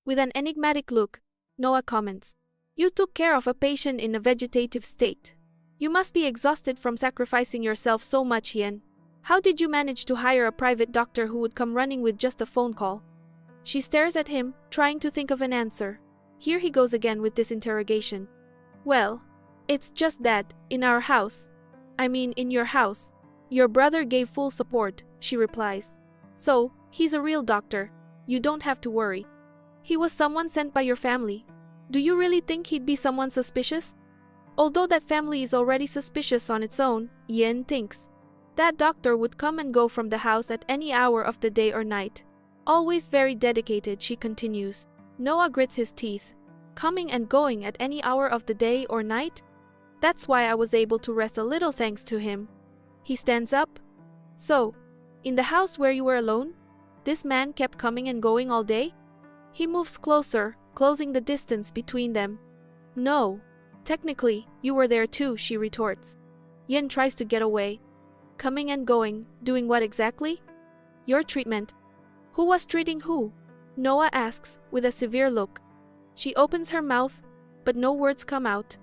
With an enigmatic look, Noah comments, "You took care of a patient in a vegetative state. You must be exhausted from sacrificing yourself so much, Yen. How did you manage to hire a private doctor who would come running with just a phone call?" She stares at him, trying to think of an answer. Here he goes again with this interrogation. "Well, it's just that, in our house, in your house, your brother gave full support," she replies. "So, he's a real doctor. You don't have to worry. He was someone sent by your family. Do you really think he'd be someone suspicious?" Although that family is already suspicious on its own, Yen thinks. That doctor would come and go from the house at any hour of the day or night. Always very dedicated, she continues. Noah grits his teeth. Coming and going at any hour of the day or night? That's why I was able to rest a little thanks to him. He stands up. "So, in the house where you were alone, this man kept coming and going all day?" He moves closer, closing the distance between them. "No. Technically, you were there too," she retorts. Yen tries to get away. "Coming and going, doing what exactly?" "Your treatment." "Who was treating who?" Noah asks, with a severe look. She opens her mouth, but no words come out.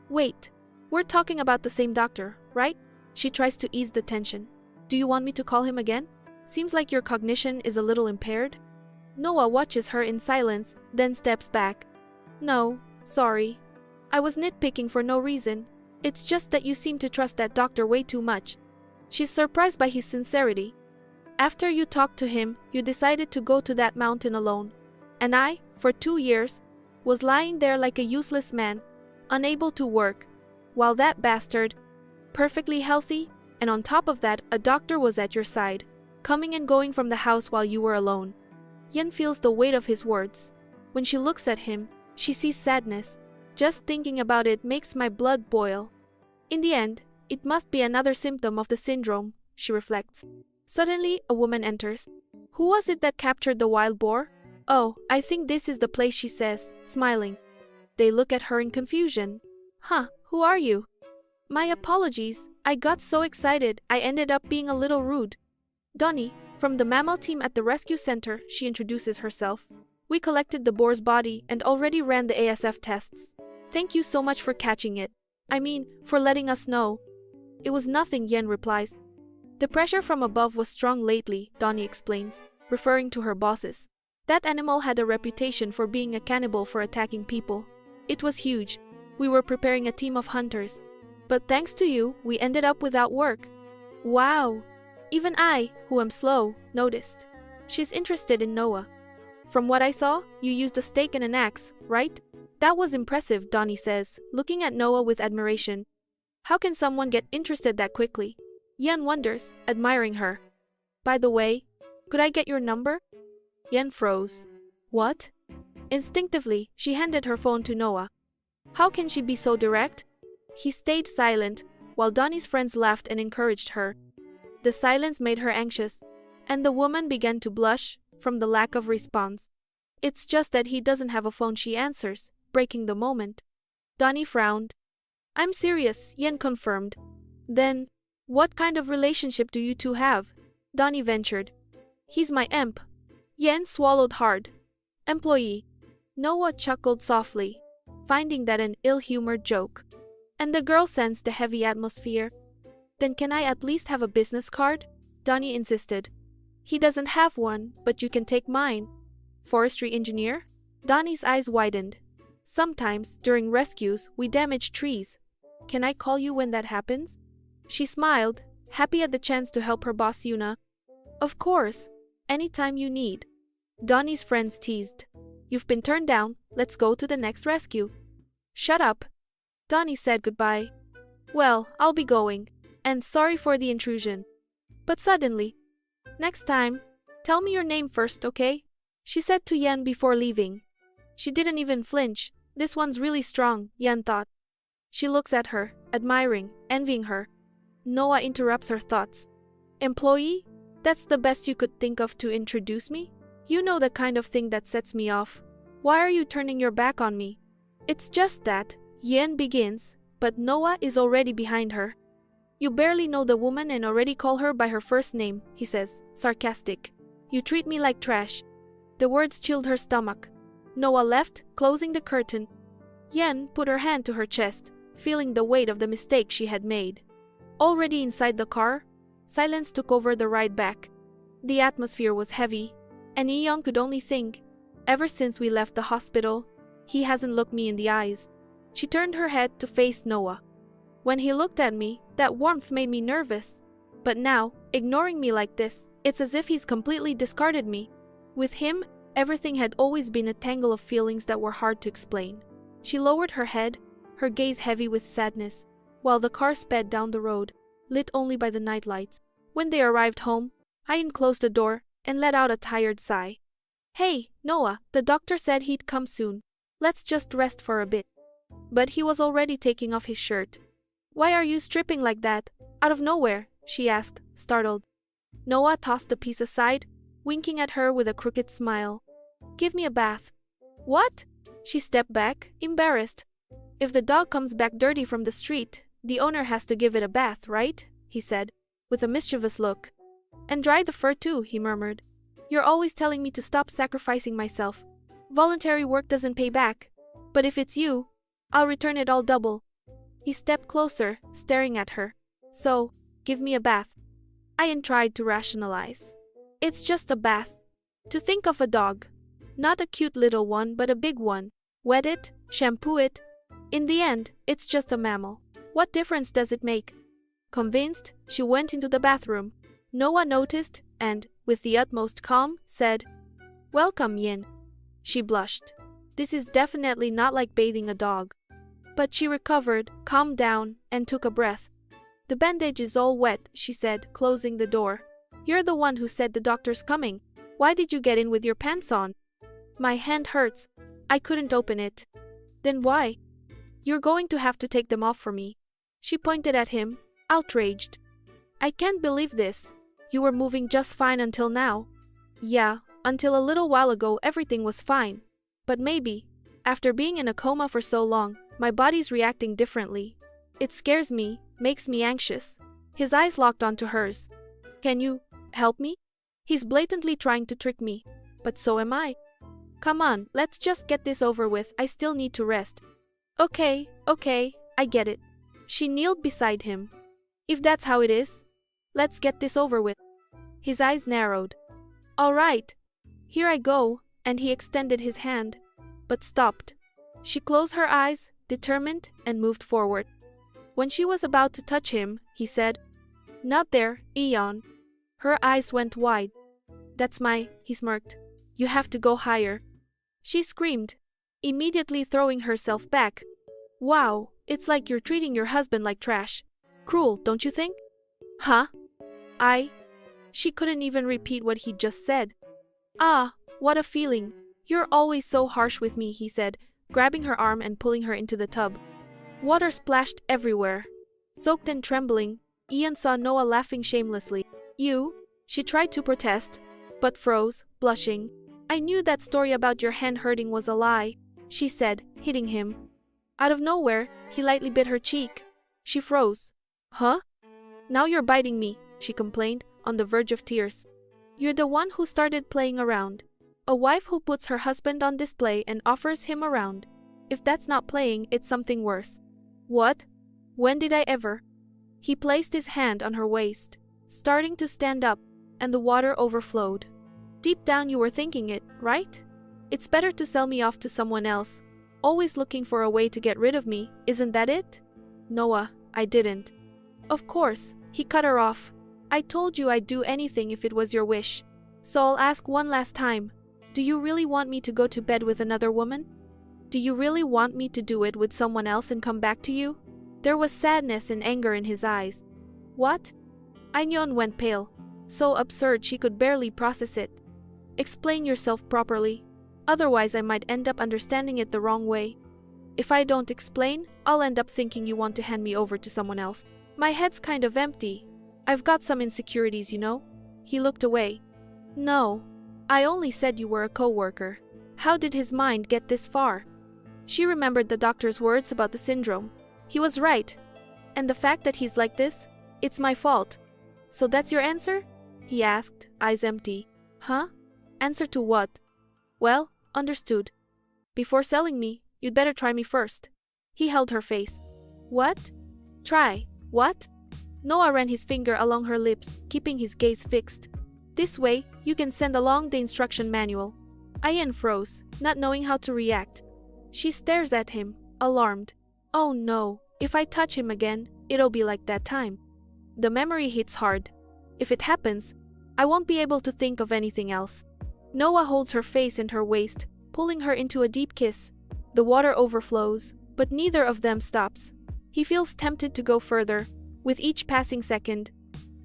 "Wait, we're talking about the same doctor, right?" She tries to ease the tension. "Do you want me to call him again? Seems like your cognition is a little impaired." Noah watches her in silence, then steps back. "No, sorry. I was nitpicking for no reason. It's just that you seem to trust that doctor way too much." She's surprised by his sincerity. "After you talked to him, you decided to go to that mountain alone. And I, for 2 years, was lying there like a useless man, unable to work, while that bastard, perfectly healthy, and on top of that, a doctor was at your side, coming and going from the house while you were alone." Yen feels the weight of his words. When she looks at him, she sees sadness. "Just thinking about it makes my blood boil." In the end, it must be another symptom of the syndrome, she reflects. Suddenly, a woman enters. "Who was it that captured the wild boar?" "Oh, I think this is the place," she says, smiling. They look at her in confusion. "Huh, who are you?" "My apologies, I got so excited I ended up being a little rude." "Donnie, from the mammal team at the rescue center," she introduces herself. "We collected the boar's body and already ran the ASF tests. Thank you so much for catching it. For letting us know." "It was nothing," Yen replies. "The pressure from above was strong lately," Donnie explains, referring to her bosses. "That animal had a reputation for being a cannibal for attacking people. It was huge. We were preparing a team of hunters. But thanks to you, we ended up without work." "Wow. Even I, who am slow, noticed." She's interested in Noah. "From what I saw, you used a stake and an axe, right?" "That was impressive," Donnie says, looking at Noah with admiration. "How can someone get interested that quickly?" Yen wonders, admiring her. "By the way, could I get your number?" Yen froze. "What?" Instinctively, she handed her phone to Noah. How can she be so direct? He stayed silent, while Donnie's friends laughed and encouraged her. The silence made her anxious, and the woman began to blush from the lack of response. "It's just that he doesn't have a phone," she answers, breaking the moment. Donnie frowned. "I'm serious," Yen confirmed. "Then, what kind of relationship do you two have?" Donnie ventured. "He's my emp." Yen swallowed hard. "Employee." Noah chuckled softly, finding that an ill-humored joke. And the girl sensed the heavy atmosphere. "Then can I at least have a business card?" Donnie insisted. "He doesn't have one, but you can take mine." "Forestry engineer?" Donnie's eyes widened. "Sometimes, during rescues, we damage trees. Can I call you when that happens?" She smiled, happy at the chance to help her boss Yuna. "Of course, anytime you need." Donnie's friends teased. "You've been turned down, let's go to the next rescue." "Shut up." Donnie said goodbye. "Well, I'll be going. And sorry for the intrusion." But suddenly, "Next time, tell me your name first, okay?" she said to Yen before leaving. She didn't even flinch. This one's really strong, Yen thought. She looks at her, admiring, envying her. Noah interrupts her thoughts. "Employee? That's the best you could think of to introduce me? You know the kind of thing that sets me off. Why are you turning your back on me?" "It's just that," Yen begins, but Noah is already behind her. "You barely know the woman and already call her by her first name," he says, sarcastic. "You treat me like trash." The words chilled her stomach. Noah left, closing the curtain. Yen put her hand to her chest, feeling the weight of the mistake she had made. Already inside the car, silence took over the ride back. The atmosphere was heavy, and Eon could only think, ever since we left the hospital, he hasn't looked me in the eyes. She turned her head to face Noah. When he looked at me, that warmth made me nervous. But now, ignoring me like this, it's as if he's completely discarded me. With him, everything had always been a tangle of feelings that were hard to explain. She lowered her head, her gaze heavy with sadness, while the car sped down the road, lit only by the night lights. When they arrived home, Ian closed the door and let out a tired sigh. "Hey, Noah, the doctor said he'd come soon. Let's just rest for a bit." But he was already taking off his shirt. "Why are you stripping like that, out of nowhere?" she asked, startled. Noah tossed the piece aside, winking at her with a crooked smile. "Give me a bath." "What?" She stepped back, embarrassed. "If the dog comes back dirty from the street, the owner has to give it a bath, right?" he said, with a mischievous look. "And dry the fur too," he murmured. "You're always telling me to stop sacrificing myself. Voluntary work doesn't pay back. But if it's you, I'll return it all double." He stepped closer, staring at her. "So, give me a bath." Ian tried to rationalize. "It's just a bath. To think of a dog. Not a cute little one, but a big one. Wet it, shampoo it. In the end, it's just a mammal. What difference does it make?" Convinced, she went into the bathroom. Noah noticed and, with the utmost calm, said, "Welcome, Yin." She blushed. This is definitely not like bathing a dog. But she recovered, calmed down, and took a breath. "The bandage is all wet," she said, closing the door. "You're the one who said the doctor's coming. Why did you get in with your pants on?" "My hand hurts. I couldn't open it." "Then why?" "You're going to have to take them off for me." She pointed at him, outraged. "I can't believe this. You were moving just fine until now." "Yeah, until a little while ago everything was fine. But maybe, after being in a coma for so long, my body's reacting differently. It scares me, makes me anxious." His eyes locked onto hers. "Can you help me? He's blatantly trying to trick me. But so am I. Come on, let's just get this over with. I still need to rest." Okay, I get it." She kneeled beside him. "If that's how it is, let's get this over with." His eyes narrowed. "All right. Here I go," and he extended his hand, but stopped. She closed her eyes, determined, and moved forward. When she was about to touch him, he said, "Not there, Eon." Her eyes went wide. "That's he smirked. "You have to go higher." She screamed, immediately throwing herself back. "Wow, it's like you're treating your husband like trash. Cruel, don't you think?" "Huh? She couldn't even repeat what he'd just said. "Ah, what a feeling. You're always so harsh with me," he said, grabbing her arm and pulling her into the tub. Water splashed everywhere. Soaked and trembling, Ian saw Noah laughing shamelessly. "You?" She tried to protest, but froze, blushing. "I knew that story about your hand hurting was a lie," she said, hitting him. Out of nowhere, he lightly bit her cheek. She froze. "Huh? Now you're biting me," she complained, on the verge of tears. "You're the one who started playing around. A wife who puts her husband on display and offers him around. If that's not playing, it's something worse." "What? When did I ever?" He placed his hand on her waist, starting to stand up, and the water overflowed. "Deep down you were thinking it, right? It's better to sell me off to someone else. Always looking for a way to get rid of me, isn't that it?" "Noah, I didn't." "Of course," he cut her off. "I told you I'd do anything if it was your wish. So I'll ask one last time. Do you really want me to go to bed with another woman? Do you really want me to do it with someone else and come back to you?" There was sadness and anger in his eyes. "What?" Ainyeon went pale. So absurd she could barely process it. "Explain yourself properly. Otherwise I might end up understanding it the wrong way. If I don't explain, I'll end up thinking you want to hand me over to someone else. My head's kind of empty. I've got some insecurities, you know." He looked away. "No. I only said you were a co-worker." How did his mind get this far? She remembered the doctor's words about the syndrome. He was right. And the fact that he's like this, it's my fault. "So that's your answer?" he asked, eyes empty. "Huh? Answer to what?" "Well, understood." Before selling me, you'd better try me first. He held her face. What? Try. What? Noah ran his finger along her lips, keeping his gaze fixed. This way, you can send along the instruction manual. Ian froze, not knowing how to react. She stares at him, alarmed. Oh no, if I touch him again, it'll be like that time. The memory hits hard. If it happens, I won't be able to think of anything else. Noah holds her face and her waist, pulling her into a deep kiss. The water overflows, but neither of them stops. He feels tempted to go further, with each passing second.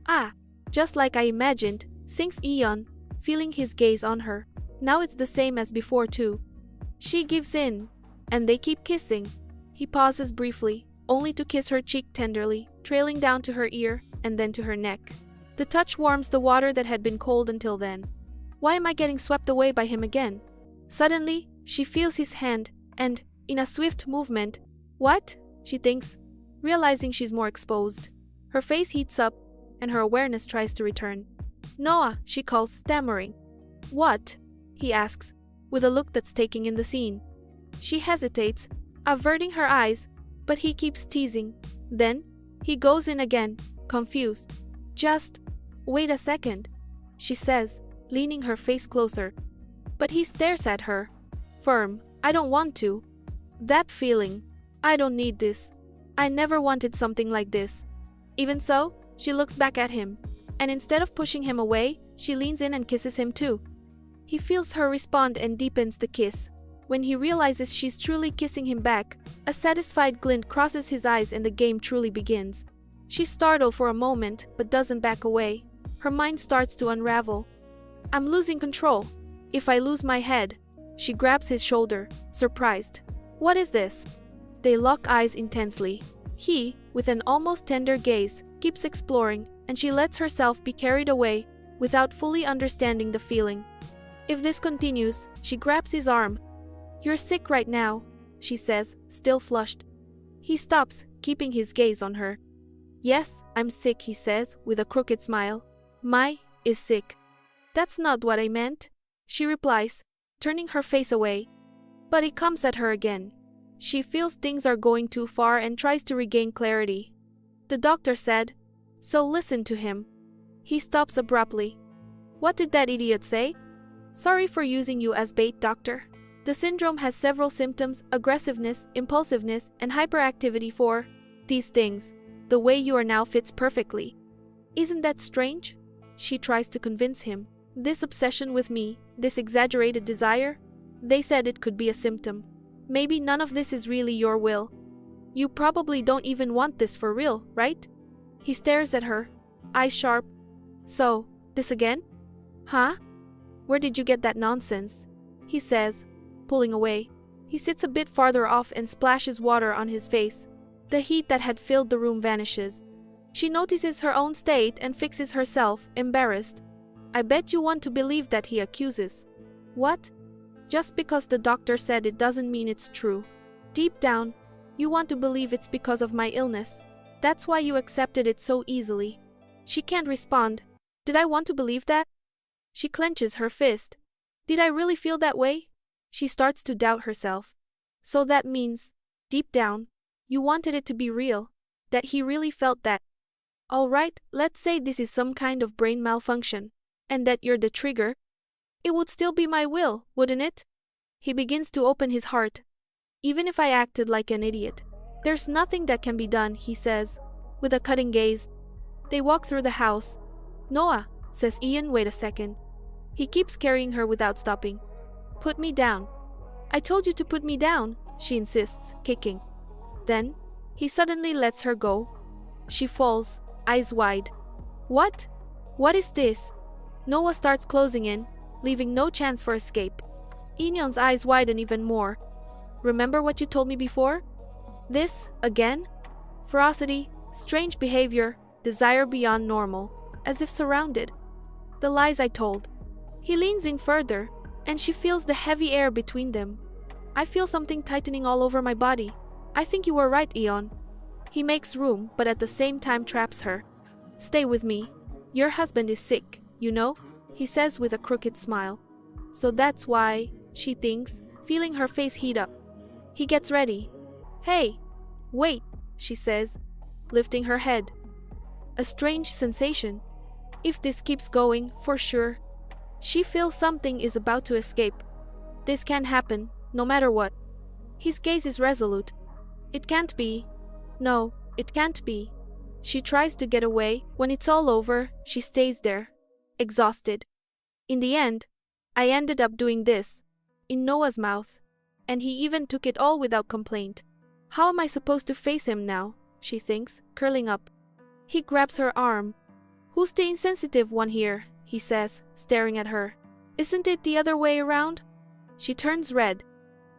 Ah, just like I imagined, thinks Eon, feeling his gaze on her. Now it's the same as before too. She gives in, and they keep kissing. He pauses briefly, only to kiss her cheek tenderly, trailing down to her ear, and then to her neck. The touch warms the water that had been cold until then. Why am I getting swept away by him again? Suddenly, she feels his hand, and, in a swift movement, what? She thinks, realizing she's more exposed. Her face heats up, and her awareness tries to return. Noah, she calls, stammering. What? He asks, with a look that's taking in the scene. She hesitates, averting her eyes, but he keeps teasing. Then, he goes in again, confused. Just, wait a second, she says, leaning her face closer. But he stares at her. Firm, I don't want to. That feeling, I don't need this. I never wanted something like this. Even so, she looks back at him, and instead of pushing him away, she leans in and kisses him too. He feels her respond and deepens the kiss. When he realizes she's truly kissing him back, a satisfied glint crosses his eyes and the game truly begins. She's startled for a moment, but doesn't back away. Her mind starts to unravel. I'm losing control. If I lose my head. She grabs his shoulder, surprised. What is this? They lock eyes intensely. He, with an almost tender gaze, keeps exploring, and she lets herself be carried away, without fully understanding the feeling. If this continues, she grabs his arm. You're sick right now, she says, still flushed. He stops, keeping his gaze on her. Yes, I'm sick, he says, with a crooked smile. My is sick. That's not what I meant, she replies, turning her face away. But he comes at her again. She feels things are going too far and tries to regain clarity. The doctor said, so listen to him. He stops abruptly. What did that idiot say? Sorry for using you as bait, doctor. The syndrome has several symptoms: aggressiveness, impulsiveness, and hyperactivity. For these things, the way you are now fits perfectly. Isn't that strange? She tries to convince him. This obsession with me, this exaggerated desire? They said it could be a symptom. Maybe none of this is really your will. You probably don't even want this for real, right? He stares at her, eyes sharp. So, this again? Huh? Where did you get that nonsense? He says, pulling away. He sits a bit farther off and splashes water on his face. The heat that had filled the room vanishes. She notices her own state and fixes herself, embarrassed. I bet you want to believe that he accuses. What? Just because the doctor said it doesn't mean it's true. Deep down, you want to believe it's because of my illness. That's why you accepted it so easily. She can't respond. Did I want to believe that? She clenches her fist. Did I really feel that way? She starts to doubt herself. So that means, deep down, you wanted it to be real, that he really felt that. All right, let's say this is some kind of brain malfunction, and that you're the trigger. It would still be my will, wouldn't it? He begins to open his heart. Even if I acted like an idiot, there's nothing that can be done, he says, with a cutting gaze. They walk through the house. Noah, says Ian, wait a second. He keeps carrying her without stopping. Put me down. I told you to put me down, she insists, kicking. Then, he suddenly lets her go. She falls, eyes wide. What? What is this? Noah starts closing in, leaving no chance for escape. Inyeon's eyes widen even more. Remember what you told me before? This, again? Ferocity, strange behavior, desire beyond normal, as if surrounded. The lies I told. He leans in further, and she feels the heavy air between them. I feel something tightening all over my body. I think you were right, Eon. He makes room, but at the same time traps her. Stay with me. Your husband is sick, you know? He says with a crooked smile. So that's why, she thinks, feeling her face heat up. He gets ready. Hey, wait, she says, lifting her head. A strange sensation. If this keeps going, for sure. She feels something is about to escape. This can happen, no matter what. His gaze is resolute. It can't be. No, it can't be. She tries to get away. When it's all over, she stays there, exhausted. In the end, I ended up doing this, in Noah's mouth. And he even took it all without complaint. How am I supposed to face him now? She thinks, curling up. He grabs her arm. Who's the insensitive one here? He says, staring at her. Isn't it the other way around? She turns red.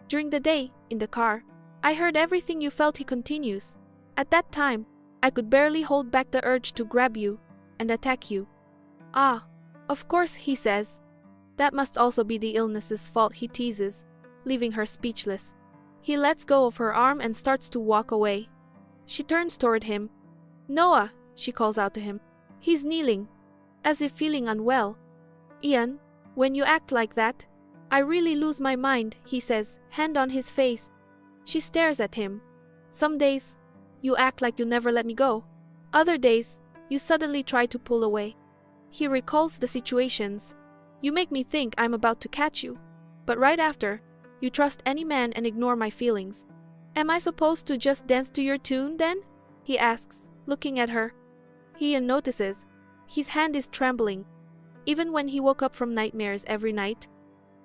During the day, in the car, I heard everything you felt, he continues. At that time, I could barely hold back the urge to grab you and attack you. Ah, of course, he says. That must also be the illness's fault, he teases, leaving her speechless. He lets go of her arm and starts to walk away. She turns toward him. Noah, she calls out to him. He's kneeling, as if feeling unwell. Ian, when you act like that, I really lose my mind, he says, hand on his face. She stares at him. Some days, you act like you never let me go. Other days, you suddenly try to pull away. He recalls the situations. You make me think I'm about to catch you. But right after, you trust any man and ignore my feelings. Am I supposed to just dance to your tune then? He asks, looking at her. Ian notices. His hand is trembling. Even when he woke up from nightmares every night.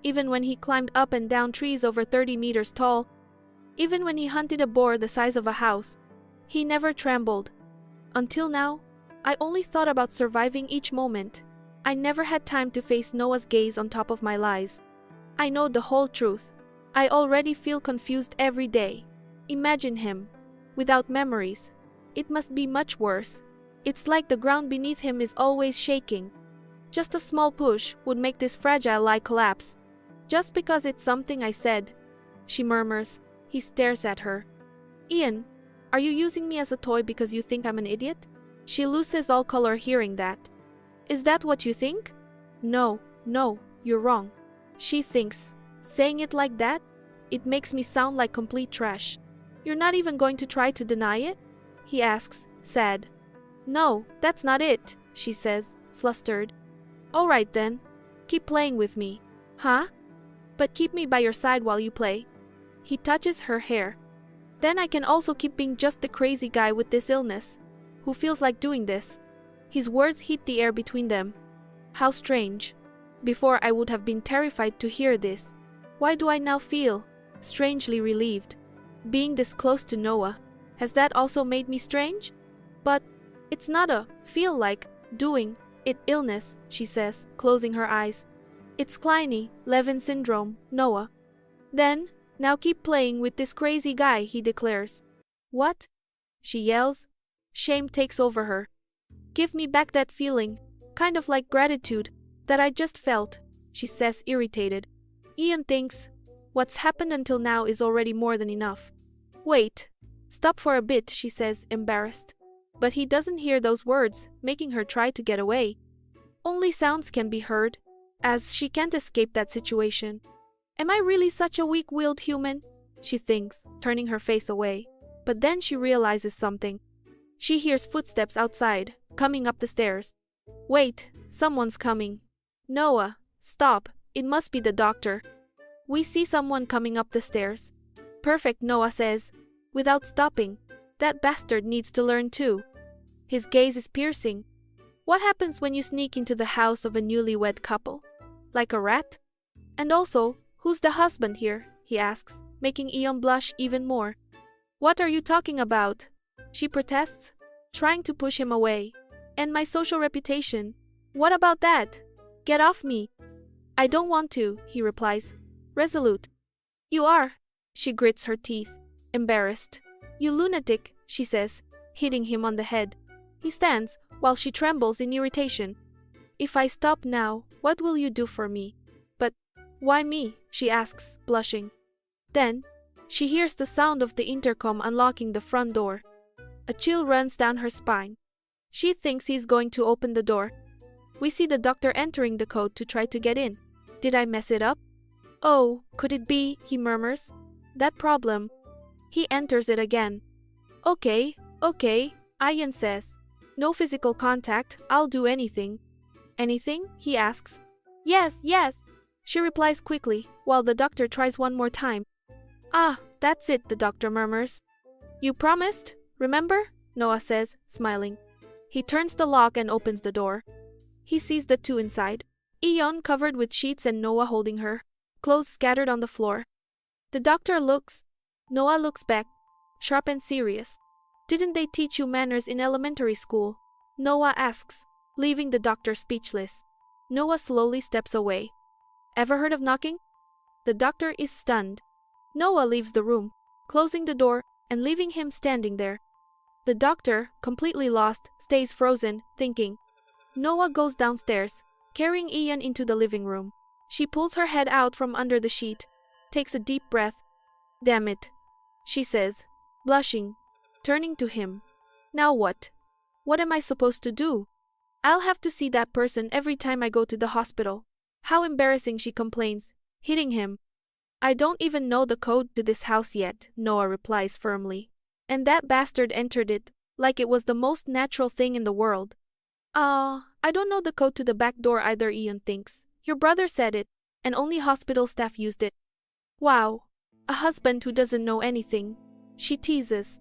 Even when he climbed up and down trees over 30 meters tall. Even when he hunted a boar the size of a house. He never trembled. Until now, I only thought about surviving each moment. I never had time to face Noah's gaze on top of my lies. I know the whole truth. I already feel confused every day. Imagine him, without memories. It must be much worse. It's like the ground beneath him is always shaking. Just a small push would make this fragile lie collapse. Just because it's something I said, she murmurs. He stares at her. Ian, are you using me as a toy because you think I'm an idiot? She loses all color hearing that. Is that what you think? No, you're wrong. She thinks, saying it like that, it makes me sound like complete trash. You're not even going to try to deny it? He asks, sad. No, that's not it, she says, flustered. All right then, keep playing with me. Huh? But keep me by your side while you play. He touches her hair. Then I can also keep being just the crazy guy with this illness, who feels like doing this. His words hit the air between them. How strange. Before I would have been terrified to hear this. Why do I now feel strangely relieved? Being this close to Noah, has that also made me strange? But it's not a feel like doing it illness, she says, closing her eyes. It's Kleine-Levin syndrome, Noah. Then, now keep playing with this crazy guy, he declares. What? She yells. Shame takes over her. Give me back that feeling, kind of like gratitude, that I just felt, she says, irritated. Ian thinks, what's happened until now is already more than enough. Wait, stop for a bit, she says, embarrassed. But he doesn't hear those words, making her try to get away. Only sounds can be heard, as she can't escape that situation. Am I really such a weak-willed human? She thinks, turning her face away. But then she realizes something. She hears footsteps outside, coming up the stairs. Wait, someone's coming. Noah, stop, it must be the doctor. We see someone coming up the stairs. Perfect, Noah says, without stopping. That bastard needs to learn too. His gaze is piercing. What happens when you sneak into the house of a newlywed couple? Like a rat? And also, who's the husband here? He asks, making Ian blush even more. What are you talking about? She protests, trying to push him away. And my social reputation? What about that? Get off me. I don't want to, he replies, resolute. You are. She grits her teeth, embarrassed. You lunatic, she says, hitting him on the head. He stands, while she trembles in irritation. If I stop now, what will you do for me? But why me? She asks, blushing. Then, she hears the sound of the intercom unlocking the front door. A chill runs down her spine. She thinks he's going to open the door. We see the doctor entering the code to try to get in. Did I mess it up? Oh, could it be, he murmurs. That problem. He enters it again. Okay, Ian says. No physical contact, I'll do anything. Anything? He asks. Yes. She replies quickly, while the doctor tries one more time. Ah, that's it, the doctor murmurs. You promised, remember? Noah says, smiling. He turns the lock and opens the door. He sees the two inside. Ion covered with sheets and Noah holding her, clothes scattered on the floor. The doctor looks. Noah looks back, sharp and serious. Didn't they teach you manners in elementary school? Noah asks, leaving the doctor speechless. Noah slowly steps away. Ever heard of knocking? The doctor is stunned. Noah leaves the room, closing the door and leaving him standing there. The doctor, completely lost, stays frozen, thinking. Noah goes downstairs, carrying Ian into the living room. She pulls her head out from under the sheet, takes a deep breath. Damn it, she says, blushing, turning to him. Now what? What am I supposed to do? I'll have to see that person every time I go to the hospital. How embarrassing, she complains, hitting him. I don't even know the code to this house yet, Noah replies firmly. And that bastard entered it, like it was the most natural thing in the world. I don't know the code to the back door either, Ian thinks. Your brother said it, and only hospital staff used it. Wow, a husband who doesn't know anything. She teases.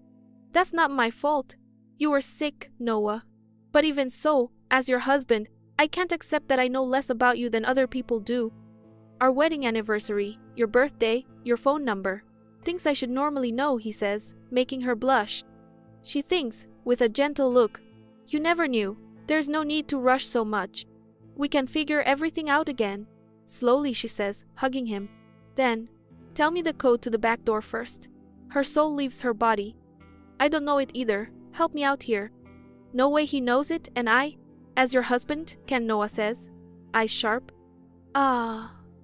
That's not my fault. You were sick, Noah. But even so, as your husband, I can't accept that I know less about you than other people do. Our wedding anniversary, your birthday, your phone number. Things I should normally know, he says, making her blush. She thinks, with a gentle look, you never knew. There's no need to rush so much. We can figure everything out again. Slowly, she says, hugging him. Then, tell me the code to the back door first. Her soul leaves her body. I don't know it either. Help me out here. No way he knows it, and I, as your husband, can, Noah says, eyes sharp.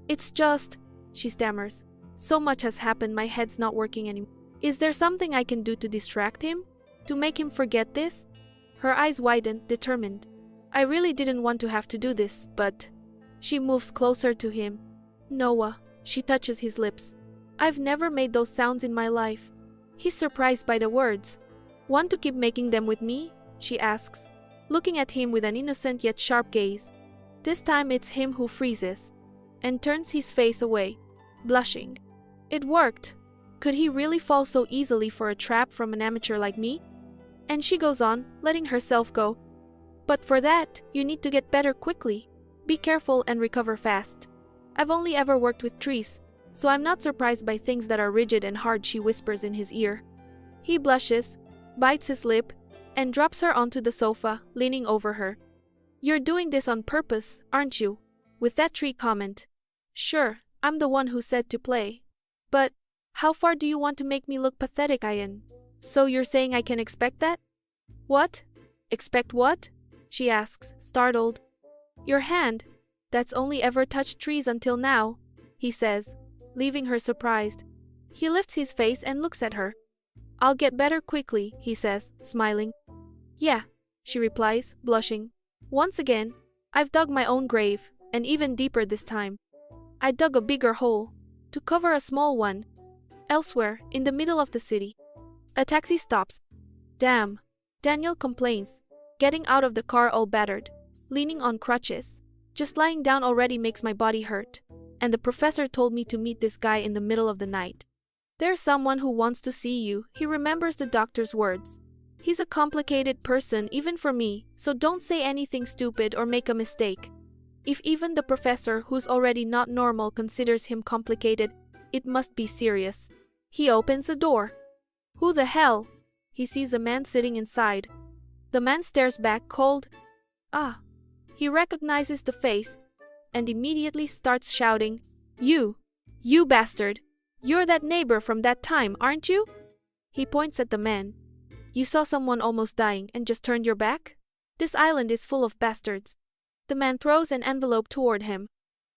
It's just, she stammers. So much has happened, my head's not working anymore. Is there something I can do to distract him? To make him forget this? Her eyes widen, determined. I really didn't want to have to do this, but... She moves closer to him. Noah, she touches his lips. I've never made those sounds in my life. He's surprised by the words. Want to keep making them with me? She asks, looking at him with an innocent yet sharp gaze. This time it's him who freezes, and turns his face away, blushing. It worked. Could he really fall so easily for a trap from an amateur like me? And she goes on, letting herself go. But for that, you need to get better quickly. Be careful and recover fast. I've only ever worked with trees, so I'm not surprised by things that are rigid and hard, she whispers in his ear. He blushes, bites his lip, and drops her onto the sofa, leaning over her. You're doing this on purpose, aren't you? With that tree comment. Sure, I'm the one who said to play. But, how far do you want to make me look pathetic, Ian? So you're saying I can expect that? What? Expect what? She asks, startled. Your hand, that's only ever touched trees until now, he says, leaving her surprised. He lifts his face and looks at her. I'll get better quickly, he says, smiling. Yeah, she replies, blushing. Once again, I've dug my own grave, and even deeper this time. I dug a bigger hole, to cover a small one. Elsewhere, in the middle of the city. A taxi stops. Damn, Daniel complains, getting out of the car all battered, leaning on crutches. Just lying down already makes my body hurt. And the professor told me to meet this guy in the middle of the night. There's someone who wants to see you, he remembers the doctor's words. He's a complicated person even for me, so don't say anything stupid or make a mistake. If even the professor, who's already not normal, considers him complicated, it must be serious. He opens the door. Who the hell? He sees a man sitting inside. The man stares back, cold. Ah. He recognizes the face, and immediately starts shouting, You bastard! You're that neighbor from that time, aren't you? He points at the man. You saw someone almost dying and just turned your back? This island is full of bastards. The man throws an envelope toward him.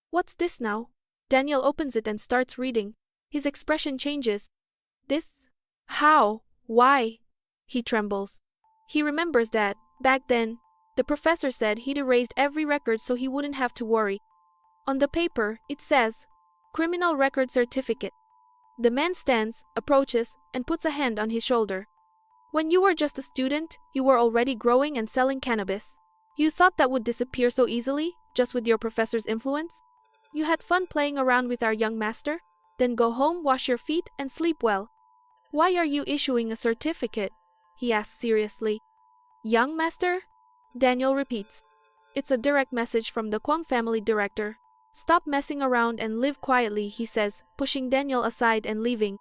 What's this now? Daniel opens it and starts reading. His expression changes. This? How? Why? He trembles. He remembers that, back then, the professor said he'd erased every record so he wouldn't have to worry. On the paper, it says, Criminal record certificate. The man stands, approaches, and puts a hand on his shoulder. When you were just a student, you were already growing and selling cannabis. You thought that would disappear so easily, just with your professor's influence? You had fun playing around with our young master? Then go home, wash your feet, and sleep well. Why are you issuing a certificate? He asks seriously. Young master? Daniel repeats. It's a direct message from the Kwon family director. Stop messing around and live quietly, he says, pushing Daniel aside and leaving.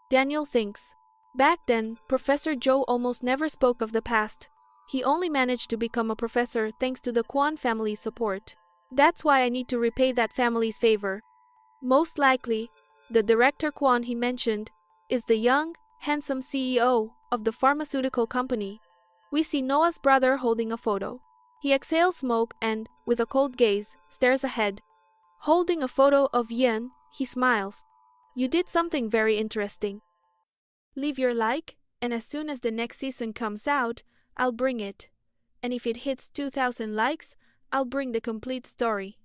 Daniel thinks. Back then, Professor Joe almost never spoke of the past. He only managed to become a professor thanks to the Kwon family's support. That's why I need to repay that family's favor. Most likely, the director Kwon he mentioned is the young, handsome CEO of the pharmaceutical company. We see Noah's brother holding a photo. He exhales smoke and, with a cold gaze, stares ahead. Holding a photo of Yen, he smiles. You did something very interesting. Leave your like, and as soon as the next season comes out, I'll bring it. And if it hits 2,000 likes, I'll bring the complete story.